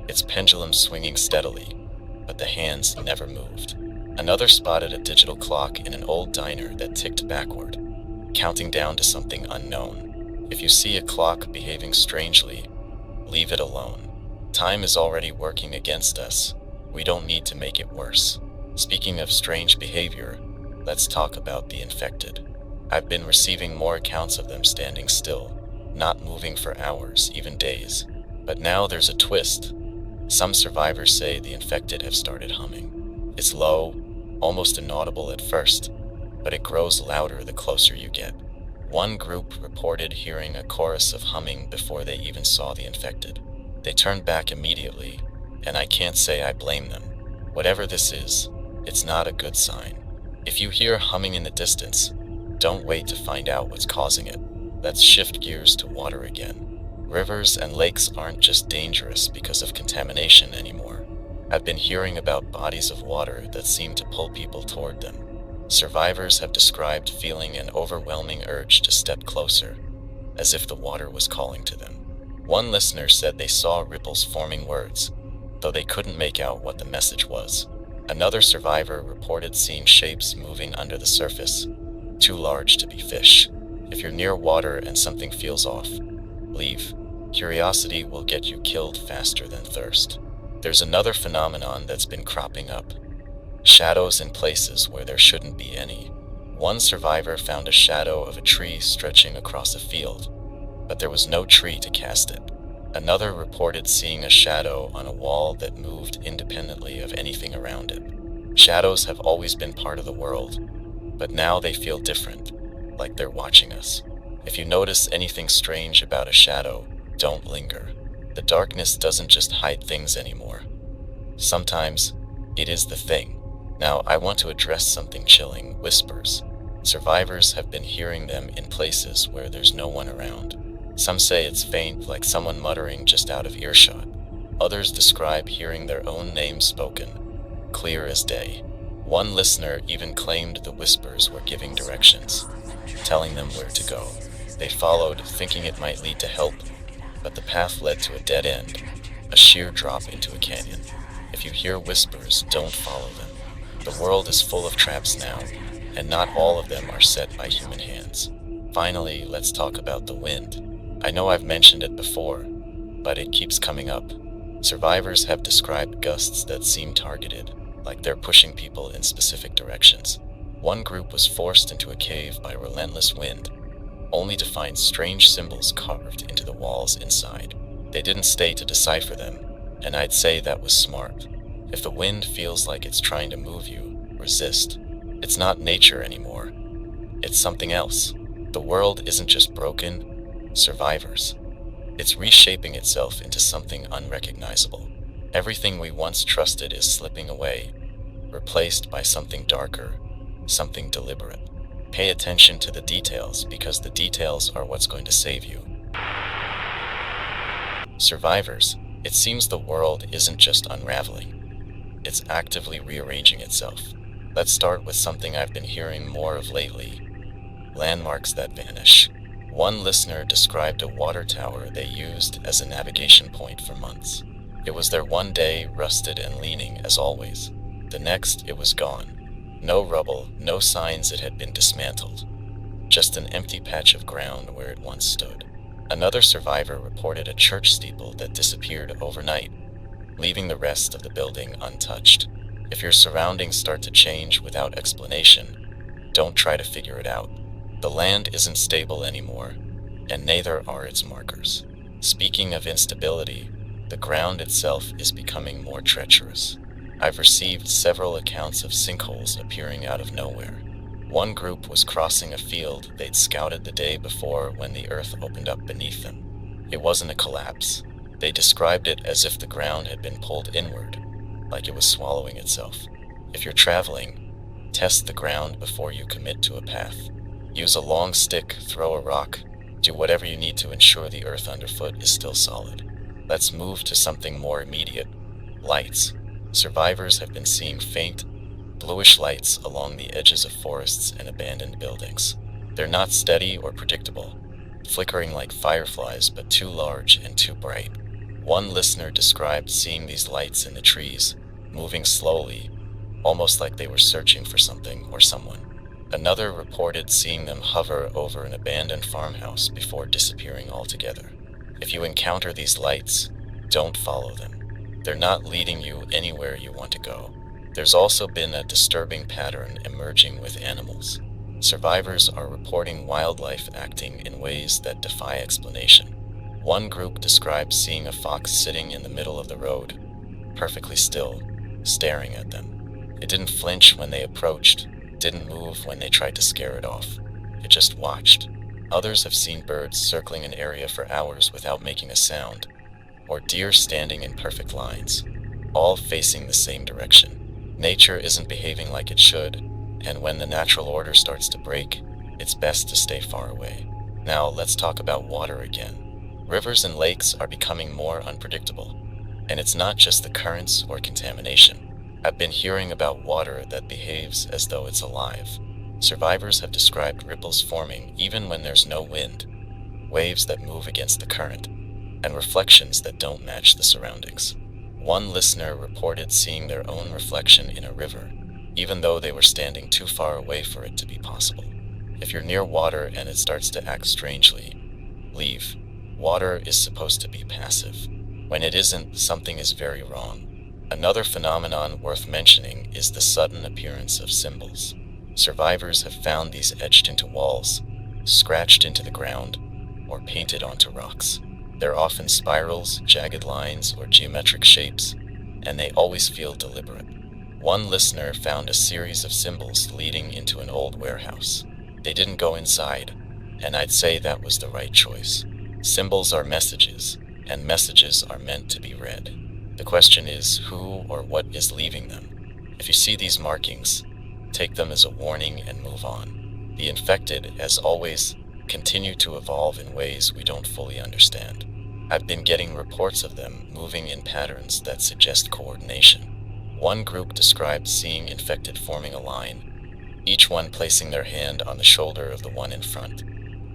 its pendulum swinging steadily, but the hands never moved. Another spotted a digital clock in an old diner that ticked backward, counting down to something unknown. If you see a clock behaving strangely, leave it alone. Time is already working against us. We don't need to make it worse. Speaking of strange behavior, let's talk about the infected. I've been receiving more accounts of them standing still, not moving for hours, even days. But now there's a twist. Some survivors say the infected have started humming. It's low, almost inaudible at first, but it grows louder the closer you get. One group reported hearing a chorus of humming before they even saw the infected. They turned back immediately, and I can't say I blame them. Whatever this is, it's not a good sign. If you hear humming in the distance, don't wait to find out what's causing it. Let's shift gears to water again. Rivers and lakes aren't just dangerous because of contamination anymore. I've been hearing about bodies of water that seem to pull people toward them. Survivors have described feeling an overwhelming urge to step closer, as if the water was calling to them. One listener said they saw ripples forming words, though they couldn't make out what the message was. Another survivor reported seeing shapes moving under the surface, too large to be fish. If you're near water and something feels off, leave. Curiosity will get you killed faster than thirst. There's another phenomenon that's been cropping up. Shadows in places where there shouldn't be any. One survivor found a shadow of a tree stretching across a field, but there was no tree to cast it. Another reported seeing a shadow on a wall that moved independently of anything around it. Shadows have always been part of the world, but now they feel different, like they're watching us. If you notice anything strange about a shadow, don't linger. The darkness doesn't just hide things anymore. Sometimes, it is the thing. Now, I want to address something chilling: whispers. Survivors have been hearing them in places where there's no one around. Some say it's faint, like someone muttering just out of earshot. Others describe hearing their own name spoken, clear as day. One listener even claimed the whispers were giving directions, telling them where to go. They followed, thinking it might lead to help, but the path led to a dead end, a sheer drop into a canyon. If you hear whispers, don't follow them. The world is full of traps now, and not all of them are set by human hands. Finally, let's talk about the wind. I know I've mentioned it before, but it keeps coming up. Survivors have described gusts that seem targeted, like they're pushing people in specific directions. One group was forced into a cave by relentless wind, only to find strange symbols carved into the walls inside. They didn't stay to decipher them, and I'd say that was smart. If the wind feels like it's trying to move you, resist. It's not nature anymore. It's something else. The world isn't just broken, survivors. It's reshaping itself into something unrecognizable. Everything we once trusted is slipping away, replaced by something darker, something deliberate. Pay attention to the details, because the details are what's going to save you. Survivors, it seems the world isn't just unraveling. It's actively rearranging itself. Let's start with something I've been hearing more of lately: landmarks that vanish. One listener described a water tower they used as a navigation point for months. It was there one day, rusted and leaning as always. The next, it was gone. No rubble, no signs it had been dismantled. Just an empty patch of ground where it once stood. Another survivor reported a church steeple that disappeared overnight, leaving the rest of the building untouched. If your surroundings start to change without explanation, don't try to figure it out. The land isn't stable anymore, and neither are its markers. Speaking of instability, the ground itself is becoming more treacherous. I've received several accounts of sinkholes appearing out of nowhere. One group was crossing a field they'd scouted the day before when the earth opened up beneath them. It wasn't a collapse. They described it as if the ground had been pulled inward, like it was swallowing itself. If you're traveling, test the ground before you commit to a path. Use a long stick, throw a rock, Do whatever you need to ensure the earth underfoot is still solid. Let's move to something more immediate. Lights. Survivors have been seeing faint, bluish lights along the edges of forests and abandoned buildings. They're not steady or predictable, flickering like fireflies, but too large and too bright. One listener described seeing these lights in the trees, moving slowly, almost like they were searching for something or someone. Another reported seeing them hover over an abandoned farmhouse before disappearing altogether. If you encounter these lights, don't follow them. They're not leading you anywhere you want to go. There's also been a disturbing pattern emerging with animals. Survivors are reporting wildlife acting in ways that defy explanation. One group described seeing a fox sitting in the middle of the road, perfectly still, staring at them. It didn't flinch when they approached, didn't move when they tried to scare it off. It just watched. Others have seen birds circling an area for hours without making a sound, or deer standing in perfect lines, all facing the same direction. Nature isn't behaving like it should, and when the natural order starts to break, it's best to stay far away. Now let's talk about water again. Rivers and lakes are becoming more unpredictable, and it's not just the currents or contamination. I've been hearing about water that behaves as though it's alive. Survivors have described ripples forming even when there's no wind, waves that move against the current, and reflections that don't match the surroundings. One listener reported seeing their own reflection in a river, even though they were standing too far away for it to be possible. If you're near water and it starts to act strangely, leave. Water is supposed to be passive. When it isn't, something is very wrong. Another phenomenon worth mentioning is the sudden appearance of symbols. Survivors have found these etched into walls, scratched into the ground, or painted onto rocks. They're often spirals, jagged lines, or geometric shapes, and they always feel deliberate. One listener found a series of symbols leading into an old warehouse. They didn't go inside, and I'd say that was the right choice. Symbols are messages, and messages are meant to be read. The question is who or what is leaving them. If you see these markings, take them as a warning and move on. The infected, as always, continue to evolve in ways we don't fully understand. I've been getting reports of them moving in patterns that suggest coordination. One group described seeing infected forming a line, each one placing their hand on the shoulder of the one in front,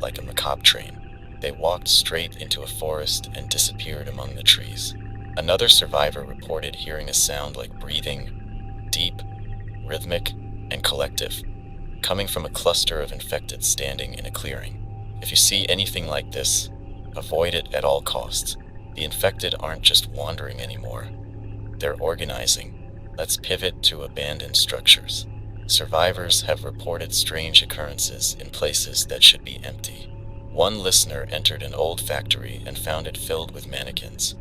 like a macabre train. They walked straight into a forest and disappeared among the trees. Another survivor reported hearing a sound like breathing, deep, rhythmic, and collective, coming from a cluster of infected standing in a clearing. If you see anything like this, avoid it at all costs. The infected aren't just wandering anymore. They're organizing. Let's pivot to abandoned structures. Survivors have reported strange occurrences in places that should be empty. One listener entered an old factory and found it filled with mannequins,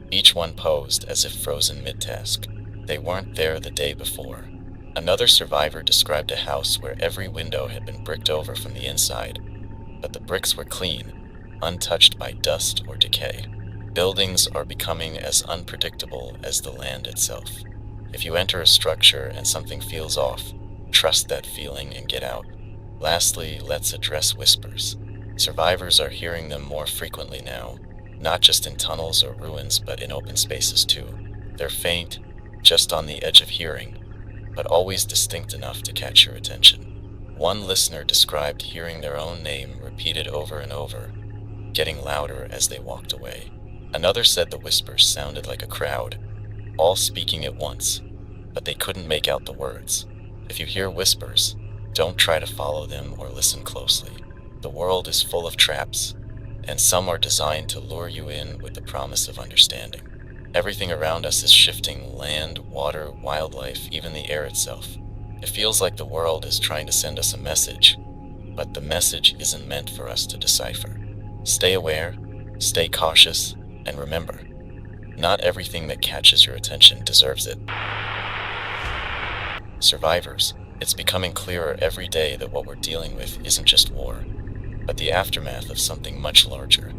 each one posed as if frozen mid-task. They weren't there the day before. Another survivor described a house where every window had been bricked over from the inside, but the bricks were clean, untouched by dust or decay. Buildings are becoming as unpredictable as the land itself. If you enter a structure and something feels off, trust that feeling and get out. Lastly, let's address whispers. Survivors are hearing them more frequently now, not just in tunnels or ruins, but in open spaces too. They're faint, just on the edge of hearing, but always distinct enough to catch your attention. One listener described hearing their own name repeated over and over, getting louder as they walked away. Another said the whispers sounded like a crowd, all speaking at once, but they couldn't make out the words. If you hear whispers, don't try to follow them or listen closely. The world is full of traps, and some are designed to lure you in with the promise of understanding. Everything around us is shifting: land, water, wildlife, even the air itself. It feels like the world is trying to send us a message, but the message isn't meant for us to decipher. Stay aware, stay cautious, and remember, not everything that catches your attention deserves it. Survivors, it's becoming clearer every day that what we're dealing with isn't just war, but the aftermath of something much larger.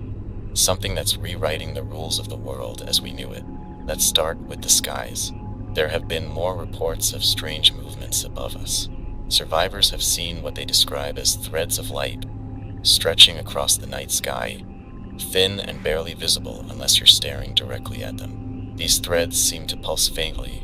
Something that's rewriting the rules of the world as we knew it. Let's start with the skies. There have been more reports of strange movements above us. Survivors have seen what they describe as threads of light, stretching across the night sky, thin and barely visible unless you're staring directly at them. These threads seem to pulse faintly,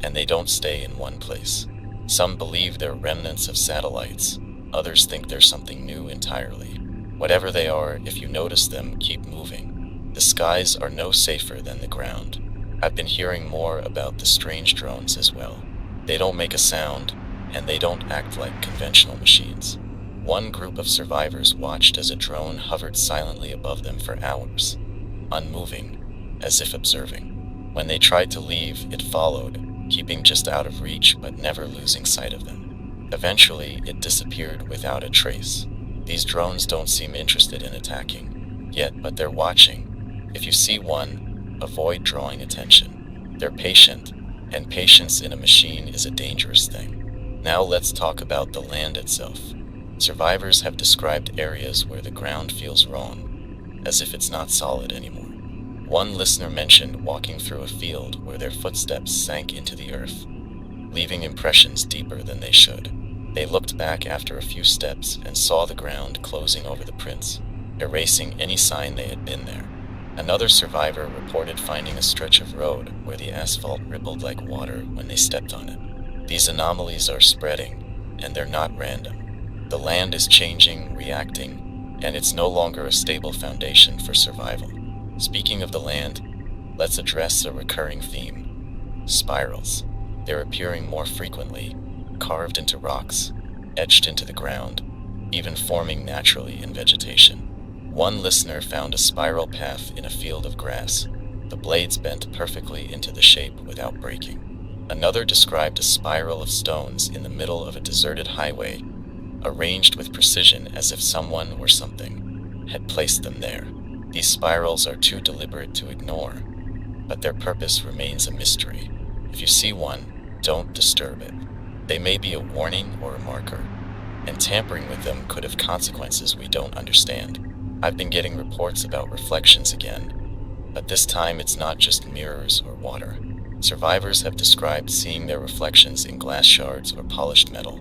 and they don't stay in one place. Some believe they're remnants of satellites, others think they're something new entirely. Whatever they are, if you notice them, keep moving. The skies are no safer than the ground. I've been hearing more about the strange drones as well. They don't make a sound, and they don't act like conventional machines. One group of survivors watched as a drone hovered silently above them for hours, unmoving, as if observing. When they tried to leave, it followed, keeping just out of reach but never losing sight of them. Eventually, it disappeared without a trace. These drones don't seem interested in attacking, yet, but they're watching. If you see one, avoid drawing attention. They're patient, and patience in a machine is a dangerous thing. Now let's talk about the land itself. Survivors have described areas where the ground feels wrong, as if it's not solid anymore. One listener mentioned walking through a field where their footsteps sank into the earth, leaving impressions deeper than they should. They looked back after a few steps and saw the ground closing over the prints, erasing any sign they had been there. Another survivor reported finding a stretch of road where the asphalt rippled like water when they stepped on it. These anomalies are spreading, and they're not random. The land is changing, reacting, and it's no longer a stable foundation for survival. Speaking of the land, let's address a recurring theme: spirals. They're appearing more frequently, carved into rocks, etched into the ground, even forming naturally in vegetation. One listener found a spiral path in a field of grass, the blades bent perfectly into the shape without breaking. Another described a spiral of stones in the middle of a deserted highway, arranged with precision as if someone or something had placed them there. These spirals are too deliberate to ignore, but their purpose remains a mystery. If you see one, don't disturb it. They may be a warning or a marker, and tampering with them could have consequences we don't understand. I've been getting reports about reflections again, but this time it's not just mirrors or water. Survivors have described seeing their reflections in glass shards or polished metal,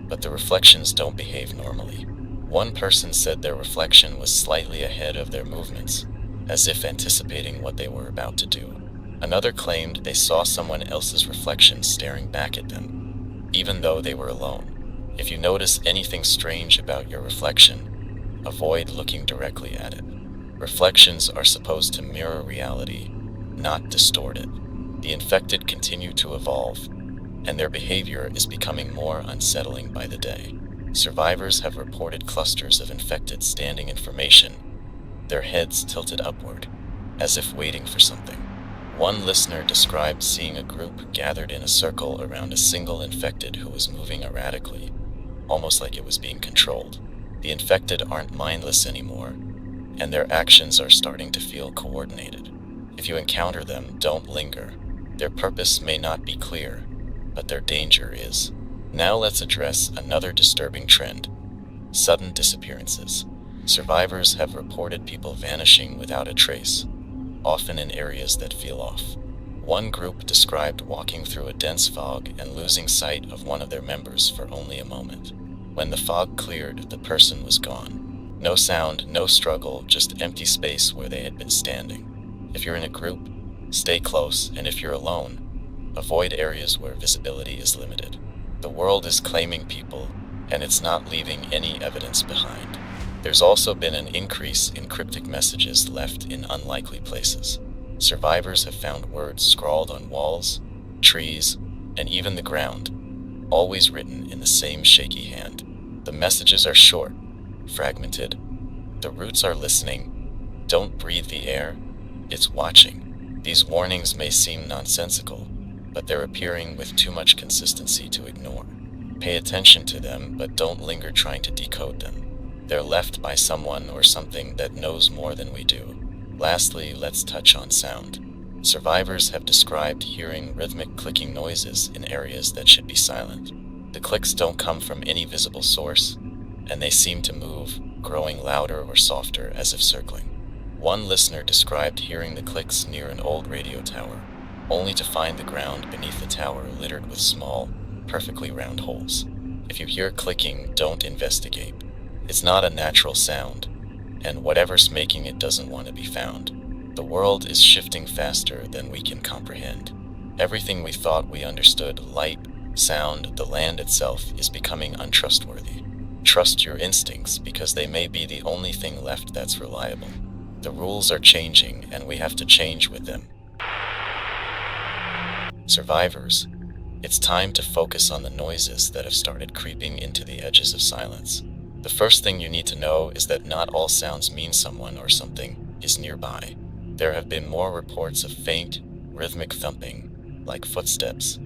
but the reflections don't behave normally. One person said their reflection was slightly ahead of their movements, as if anticipating what they were about to do. Another claimed they saw someone else's reflection staring back at them, even though they were alone. If you notice anything strange about your reflection, avoid looking directly at it. Reflections are supposed to mirror reality, not distort it. The infected continue to evolve, and their behavior is becoming more unsettling by the day. Survivors have reported clusters of infected standing in formation, their heads tilted upward, as if waiting for something. One listener described seeing a group gathered in a circle around a single infected who was moving erratically, almost like it was being controlled. The infected aren't mindless anymore, and their actions are starting to feel coordinated. If you encounter them, don't linger. Their purpose may not be clear, but their danger is. Now let's address another disturbing trend: sudden disappearances. Survivors have reported people vanishing without a trace, often in areas that feel off. One group described walking through a dense fog and losing sight of one of their members for only a moment. When the fog cleared, the person was gone. No sound, no struggle, just empty space where they had been standing. If you're in a group, stay close, and if you're alone, avoid areas where visibility is limited. The world is claiming people, and it's not leaving any evidence behind. There's also been an increase in cryptic messages left in unlikely places. Survivors have found words scrawled on walls, trees, and even the ground, always written in the same shaky hand. The messages are short, fragmented. The roots are listening. Don't breathe the air, it's watching. These warnings may seem nonsensical, but they're appearing with too much consistency to ignore. Pay attention to them, but don't linger trying to decode them. They're left by someone or something that knows more than we do. Lastly, let's touch on sound. Survivors have described hearing rhythmic clicking noises in areas that should be silent. The clicks don't come from any visible source, and they seem to move, growing louder or softer as if circling. One listener described hearing the clicks near an old radio tower, only to find the ground beneath the tower littered with small, perfectly round holes. If you hear clicking, don't investigate. It's not a natural sound, and whatever's making it doesn't want to be found. The world is shifting faster than we can comprehend. Everything we thought we understood, light, sound, the land itself, is becoming untrustworthy. Trust your instincts because they may be the only thing left that's reliable. The rules are changing and we have to change with them. Survivors, it's time to focus on the noises that have started creeping into the edges of silence. The first thing you need to know is that not all sounds mean someone or something is nearby. There have been more reports of faint, rhythmic thumping, like footsteps,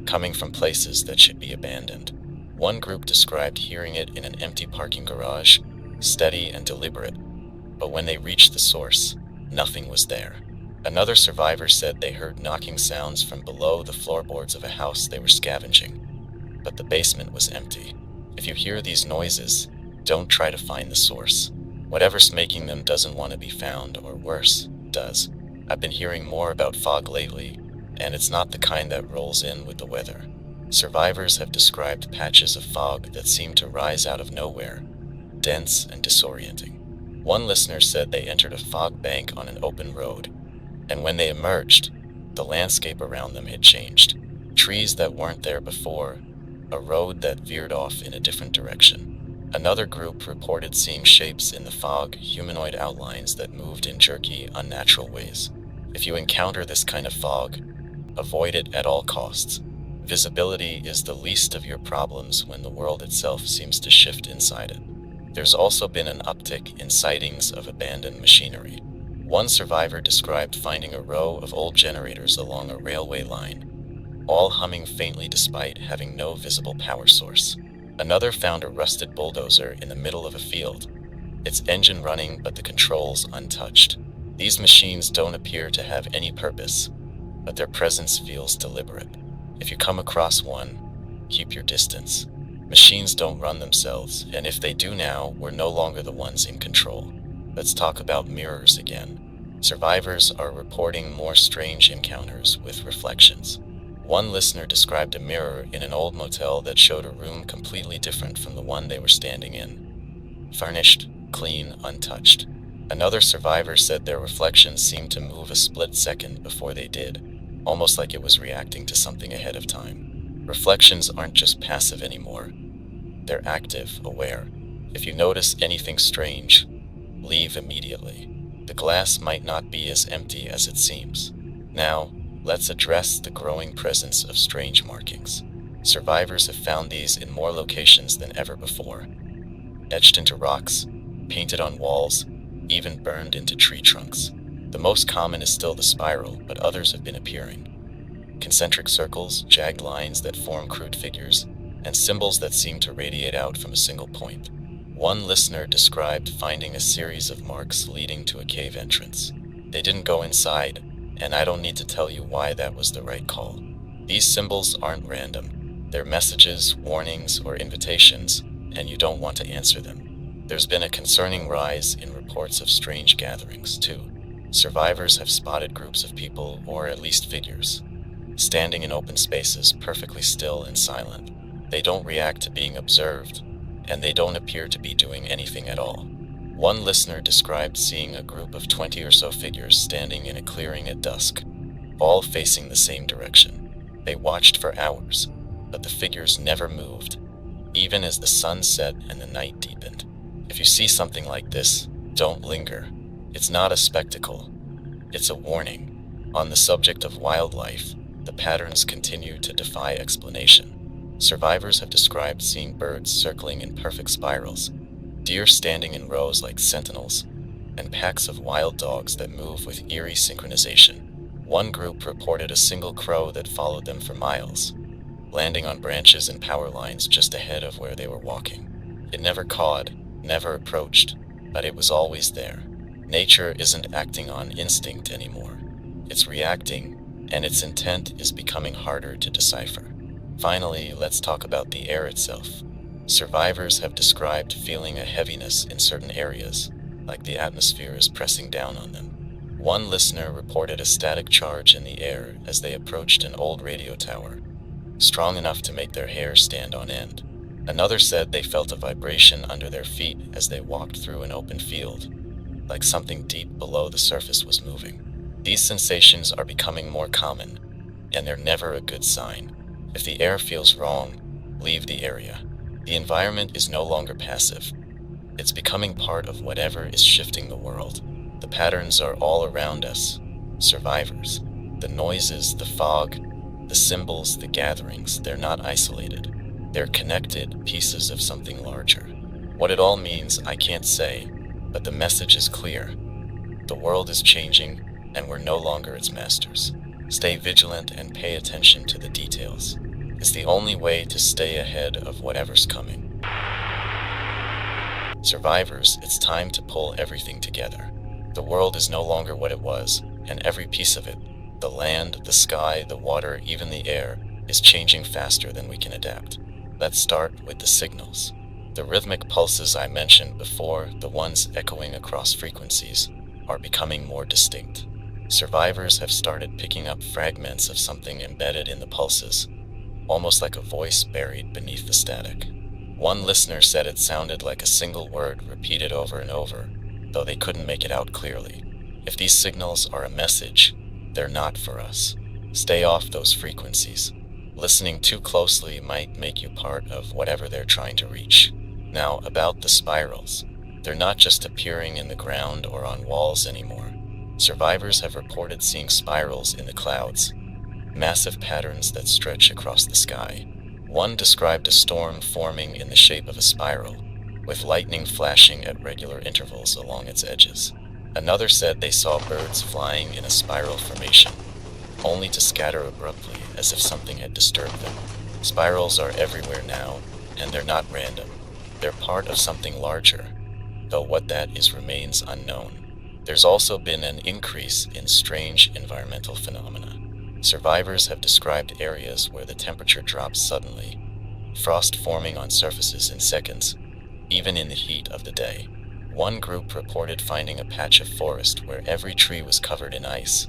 coming from places that should be abandoned. One group described hearing it in an empty parking garage, steady and deliberate, but when they reached the source, nothing was there. Another survivor said they heard knocking sounds from below the floorboards of a house they were scavenging, but the basement was empty. If you hear these noises, don't try to find the source. Whatever's making them doesn't want to be found, or worse, does. I've been hearing more about fog lately, and it's not the kind that rolls in with the weather. Survivors have described patches of fog that seem to rise out of nowhere, dense and disorienting. One listener said they entered a fog bank on an open road, and when they emerged, the landscape around them had changed. Trees that weren't there before, a road that veered off in a different direction. Another group reported seeing shapes in the fog, humanoid outlines that moved in jerky, unnatural ways. If you encounter this kind of fog, avoid it at all costs. Visibility is the least of your problems when the world itself seems to shift inside it. There's also been an uptick in sightings of abandoned machinery. One survivor described finding a row of old generators along a railway line, all humming faintly despite having no visible power source. Another found a rusted bulldozer in the middle of a field, its engine running but the controls untouched. These machines don't appear to have any purpose, but their presence feels deliberate. If you come across one, keep your distance. Machines don't run themselves, and if they do now, we're no longer the ones in control. Let's talk about mirrors again. Survivors are reporting more strange encounters with reflections. One listener described a mirror in an old motel that showed a room completely different from the one they were standing in. Furnished, clean, untouched. Another survivor said their reflections seemed to move a split second before they did, almost like it was reacting to something ahead of time. Reflections aren't just passive anymore. They're active, aware. If you notice anything strange, leave immediately. The glass might not be as empty as it seems. Now, let's address the growing presence of strange markings. Survivors have found these in more locations than ever before. Etched into rocks, painted on walls, even burned into tree trunks. The most common is still the spiral, but others have been appearing. Concentric circles, jagged lines that form crude figures, and symbols that seem to radiate out from a single point. One listener described finding a series of marks leading to a cave entrance. They didn't go inside, and I don't need to tell you why that was the right call. These symbols aren't random. They're messages, warnings, or invitations, and you don't want to answer them. There's been a concerning rise in reports of strange gatherings, too. Survivors have spotted groups of people, or at least figures, standing in open spaces, perfectly still and silent. They don't react to being observed, and they don't appear to be doing anything at all. One listener described seeing a group of 20 or so figures standing in a clearing at dusk, all facing the same direction. They watched for hours, but the figures never moved, even as the sun set and the night deepened. If you see something like this, don't linger. It's not a spectacle, it's a warning. On the subject of wildlife, the patterns continue to defy explanation. Survivors have described seeing birds circling in perfect spirals, deer standing in rows like sentinels, and packs of wild dogs that move with eerie synchronization. One group reported a single crow that followed them for miles, landing on branches and power lines just ahead of where they were walking. It never cawed, never approached, but it was always there. Nature isn't acting on instinct anymore. It's reacting, and its intent is becoming harder to decipher. Finally, let's talk about the air itself. Survivors have described feeling a heaviness in certain areas, like the atmosphere is pressing down on them. One listener reported a static charge in the air as they approached an old radio tower, strong enough to make their hair stand on end. Another said they felt a vibration under their feet as they walked through an open field, like something deep below the surface was moving. These sensations are becoming more common, and they're never a good sign. If the air feels wrong, leave the area. The environment is no longer passive. It's becoming part of whatever is shifting the world. The patterns are all around us. Survivors. The noises, the fog, the symbols, the gatherings, they're not isolated. They're connected pieces of something larger. What it all means, I can't say, but the message is clear. The world is changing, and we're no longer its masters. Stay vigilant and pay attention to the details. It's the only way to stay ahead of whatever's coming. Survivors, it's time to pull everything together. The world is no longer what it was, and every piece of it, the land, the sky, the water, even the air, is changing faster than we can adapt. Let's start with the signals. The rhythmic pulses I mentioned before, the ones echoing across frequencies, are becoming more distinct. Survivors have started picking up fragments of something embedded in the pulses, almost like a voice buried beneath the static. One listener said it sounded like a single word repeated over and over, though they couldn't make it out clearly. If these signals are a message, they're not for us. Stay off those frequencies. Listening too closely might make you part of whatever they're trying to reach. Now, about the spirals. They're not just appearing in the ground or on walls anymore. Survivors have reported seeing spirals in the clouds, massive patterns that stretch across the sky. One described a storm forming in the shape of a spiral, with lightning flashing at regular intervals along its edges. Another said they saw birds flying in a spiral formation, only to scatter abruptly as if something had disturbed them. Spirals are everywhere now, and they're not random. They're part of something larger, though what that is remains unknown. There's also been an increase in strange environmental phenomena. Survivors have described areas where the temperature drops suddenly, frost forming on surfaces in seconds, even in the heat of the day. One group reported finding a patch of forest where every tree was covered in ice,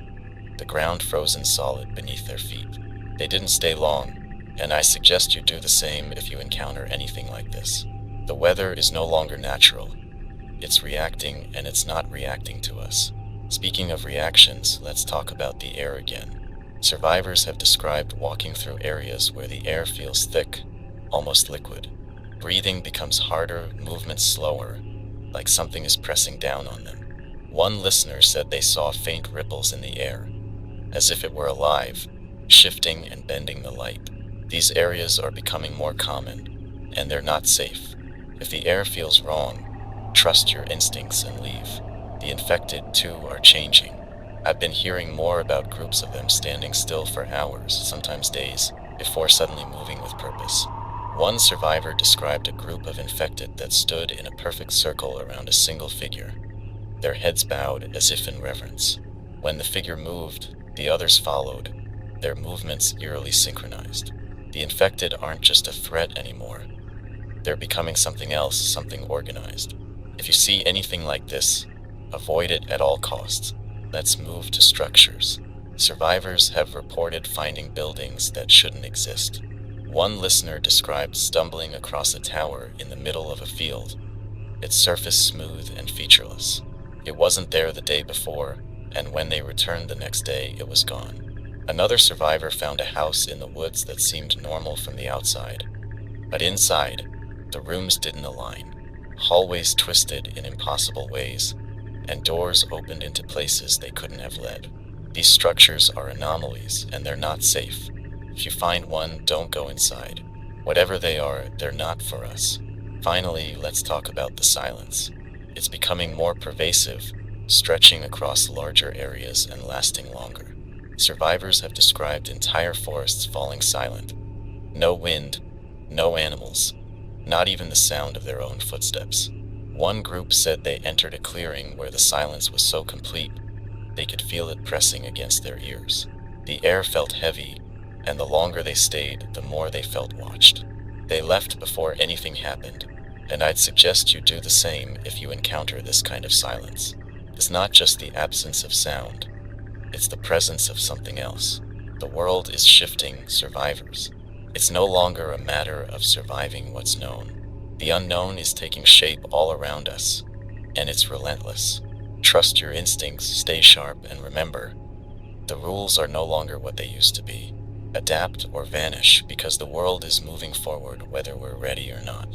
the ground frozen solid beneath their feet. They didn't stay long, and I suggest you do the same if you encounter anything like this. The weather is no longer natural. It's reacting, and it's not reacting to us. Speaking of reactions, let's talk about the air again. Survivors have described walking through areas where the air feels thick, almost liquid. Breathing becomes harder, movement slower, like something is pressing down on them. One listener said they saw faint ripples in the air, as if it were alive, shifting and bending the light. These areas are becoming more common, and they're not safe. If the air feels wrong, trust your instincts and leave. The infected, too, are changing. I've been hearing more about groups of them standing still for hours, sometimes days, before suddenly moving with purpose. One survivor described a group of infected that stood in a perfect circle around a single figure, their heads bowed as if in reverence. When the figure moved, the others followed, their movements eerily synchronized. The infected aren't just a threat anymore. They're becoming something else, something organized. If you see anything like this, avoid it at all costs. Let's move to structures. Survivors have reported finding buildings that shouldn't exist. One listener described stumbling across a tower in the middle of a field, its surface smooth and featureless. It wasn't there the day before, and when they returned the next day, it was gone. Another survivor found a house in the woods that seemed normal from the outside, but inside, the rooms didn't align. Hallways twisted in impossible ways, and doors opened into places they couldn't have led. These structures are anomalies, and they're not safe. If you find one, don't go inside. Whatever they are, they're not for us. Finally, let's talk about the silence. It's becoming more pervasive, stretching across larger areas and lasting longer. Survivors have described entire forests falling silent. No wind, no animals, not even the sound of their own footsteps. One group said they entered a clearing where the silence was so complete, they could feel it pressing against their ears. The air felt heavy, and the longer they stayed, the more they felt watched. They left before anything happened, and I'd suggest you do the same if you encounter this kind of silence. It's not just the absence of sound, it's the presence of something else. The world is shifting, survivors. It's no longer a matter of surviving what's known. The unknown is taking shape all around us, and it's relentless. Trust your instincts, stay sharp, and remember, the rules are no longer what they used to be. Adapt or vanish because the world is moving forward whether we're ready or not.